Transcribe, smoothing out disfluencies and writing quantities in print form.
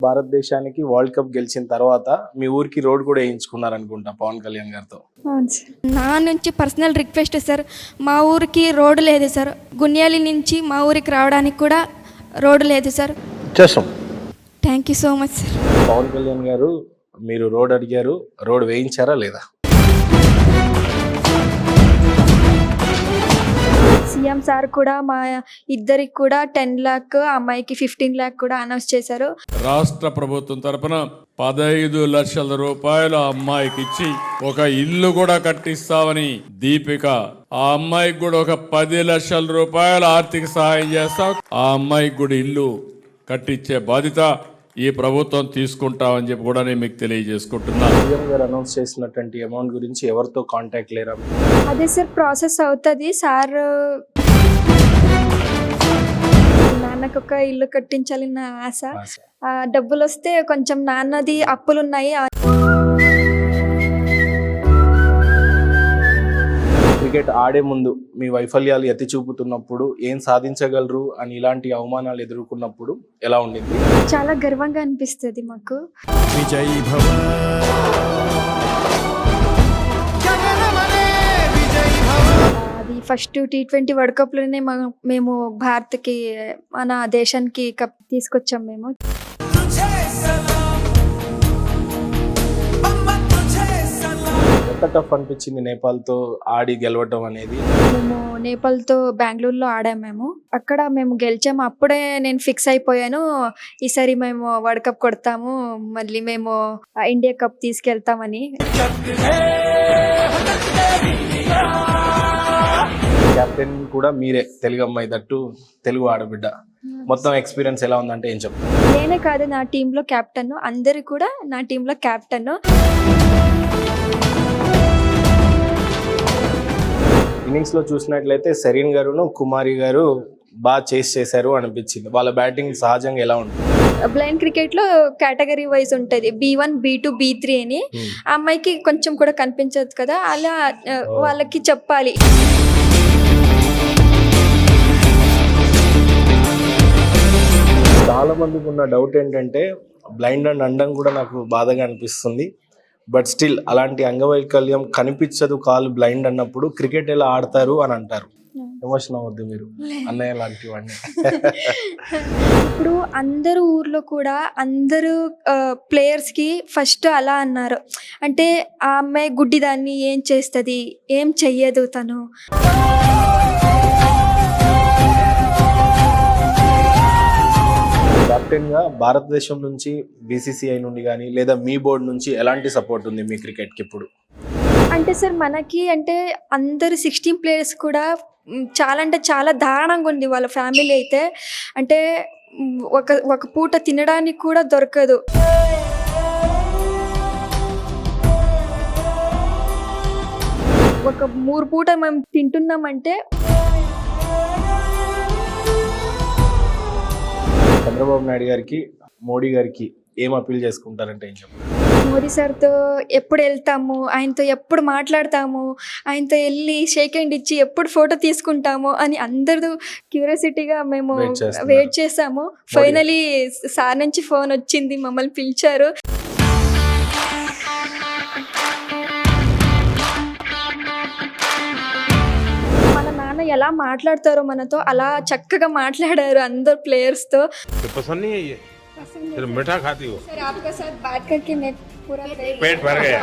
భారతదేశానికి world cup గెలిచిన తర్వాత మీ ఊరికి రోడ్ కూడా వేయించుకున్నారనుకుంటా పవన్ కళ్యాణ్ గారితో. అవును సార్. నా నుంచి పర్సనల్ రిక్వెస్ట్ సార్, మా ఊరికి రోడ్డు లేదు సార్. గున్యాలి నుంచి మా ఊరికి రావడానికి కూడా రోడ్డు లేదు సార్. చేస్తాం. Thank you so much sir. Pawan Kalyan garu మీరు రోడ్ అడిగారు, రోడ్ వేయించారా లేదా? సీఎం సార్ కూడా మా ఇద్దరికి కూడా 10 లాక్, అమ్మాయికి 15 లాక్ కూడా అనౌన్స్ చేశారు. రాష్ట్ర ప్రభుత్వం తరపున 15 లక్షల రూపాయలు ఆ అమ్మాయికి ఇచ్చి ఒక ఇల్లు కూడా కట్టిస్తామని దీపిక, ఆ అమ్మాయికి కూడా ఒక 10 లక్షల రూపాయల ఆర్థిక సహాయం చేస్తాం. ఆ అమ్మాయికి కూడా ఇల్లు కట్టించే బాధ్యత ఈ ప్రభుత్వం తీసుకుంటామని చెప్పి కూడా నేను మీకు తెలియజేసుకుంటున్నా. సీఎం గారు అనౌన్స్ చేసినటువంటి అమౌంట్ గురించి ఎవరితో కాంటాక్ట్ లేరా? అదే సార్ ప్రాసెస్ అవుతుంది సార్. నాన్నకు ఒక ఇల్లు కట్టించాలి నా ఆశ. డబ్బులు వస్తే కొంచెం నాన్నది అప్పులు ఉన్నాయి. క్రికెట్ ఆడే ముందు మీ వైఫల్యాలు ఎత్తి చూపుతున్నప్పుడు ఏం సాధించగలరు అని ఇలాంటి అవమానాలు ఎదుర్కొన్నప్పుడు ఎలా ఉండింది? చాలా గర్వంగా అనిపిస్తుంది మాకు. విజయ్ భవ అది ఫస్ట్ T20 వరల్డ్ కప్లోనే మేము భారత్కి, మన దేశానికి కప్ తీసుకొచ్చాం మేము. ఎంత టఫ్ అనిపించింది నేపాల్తో ఆడి గెలవటం అనేది? మేము నేపాల్తో బెంగళూరులో ఆడాము. మేము అక్కడ మేము గెలిచాము. అప్పుడే నేను ఫిక్స్ అయిపోయాను, ఈసారి మేము వరల్డ్ కప్ కొడతాము, మళ్ళీ మేము ఇండియా కప్ తీసుకెళ్తామని. కెప్టెన్ కూడా మీరే, తెలుగు అమ్మాయి, దట్టు తెలుగు ఆడబిడ్డ. మొత్తం ఎక్స్పీరియన్స్ ఎలా ఉందంటే ఏం చెప్తారు? నేనే కాదు, నా టీంలో కెప్టెన్, అందరు కూడా నా టీంలో కెప్టెన్. ఇన్నింగ్స్ లో చూసినట్లయితే సరీన్ గారును కుమారి గారు బాగా చేశారు అనిపించింది. వాళ్ళ బ్యాటింగ్ సహజంగా ఎలా ఉంటుంది? బ్లైండ్ క్రికెట్ లో కేటగిరీ వైజ్ ఉంటుంది, B1, B2, B3 అని. ఆ అమ్మాయికి కొంచెం కూడా కనిపించదు కదా, అలా వాళ్ళకి చెప్పాలి. చాలా మందికి ఉన్న డౌట్ ఏంటంటే బ్లైండ్ అండ్ అండం కూడా నాకు బాధగా అనిపిస్తుంది. బట్ స్టిల్ అలాంటి అంగవైకల్యం కనిపించదు కాలు బ్లైండ్ అన్నప్పుడు క్రికెట్ ఎలా ఆడతారు అని అంటారు. ఎమోషన్ అవ్వద్దు మీరు, అన్నయ్య లాంటి వాడిని. ఇప్పుడు అందరు ఊర్లో కూడా అందరూ ప్లేయర్స్కి ఫస్ట్ అలా అన్నారు, అంటే ఆ అమ్మాయి గుడ్డిదాన్ని, ఏం చేస్తుంది, ఏం చెయ్యదు తను. కెప్టెన్ గా భారతదేశం నుంచి BCCI నుండి కానీ లేదా మీ బోర్డు నుంచి ఎలాంటి సపోర్ట్ ఉంది మీ క్రికెట్ కి ఇప్పుడు? అంటే సార్ మనకి అంటే అందరు 16 ప్లేయర్స్ కూడా చాలా అంటే చాలా దారుణంగా ఉంది వాళ్ళ ఫ్యామిలీ అయితే. అంటే ఒక పూట తినడానికి కూడా దొరకదు. ఒక 3 పూట మేము తింటున్నామంటే. చంద్రబాబు నాయుడు గారికి, మోడీ గారికి ఏం అప్పీల్ చేసుకుంటారంటే ఏం చెప్తారు? మోదీ సార్తో ఎప్పుడు వెళ్తాము, ఆయనతో ఎప్పుడు మాట్లాడతాము, ఆయనతో వెళ్ళి షేక్ హ్యాండ్ ఇచ్చి ఎప్పుడు ఫోటో తీసుకుంటాము అని అందరూ క్యూరియాసిటీగా మేము వెయిట్ చేసాము. ఫైనలీ సార్ నుంచి ఫోన్ వచ్చింది, మమ్మల్ని పిలిచారు. మన నాన్న ఎలా మాట్లాడతారో మనతో అలా చక్కగా మాట్లాడారు అందరు ప్లేయర్స్తో. फिर मीठा खाती हो? सर आपका साथ बात करके मैं पूरा पेट भर गया।